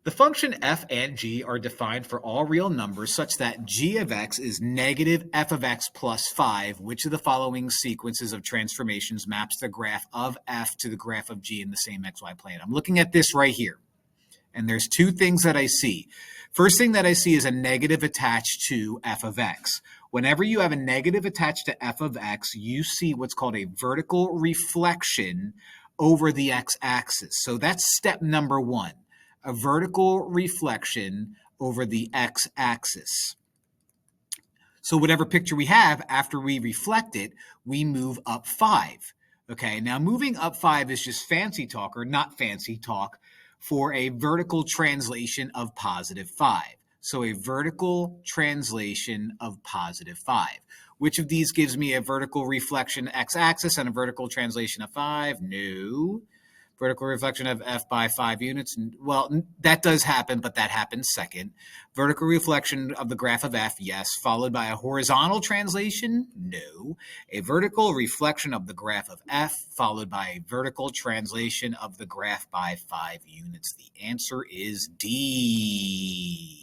The function f and g are defined for all real numbers such that g of x is negative f of x plus 5. Which of the following sequences of transformations maps the graph of f to the graph of g in the same xy plane? I'm looking at this right here, and there's two things that I see. First thing that I see is a negative attached to f of x. Whenever you have a negative attached to f of x, you see what's called a vertical reflection over the x-axis. So that's step number one. A vertical reflection over the x-axis. So whatever picture we have, after we reflect it, we move up 5. Okay, now moving up 5 is just fancy talk, or not fancy talk, for a vertical translation of positive 5. So a vertical translation of positive 5. Which of these gives me a vertical reflection x-axis and a vertical translation of 5? No. Vertical reflection of f by 5 units. Well, that does happen, but that happens second. Vertical reflection of the graph of f, yes. Followed by a horizontal translation? No. A vertical reflection of the graph of f, followed by a vertical translation of the graph by 5 units. The answer is D.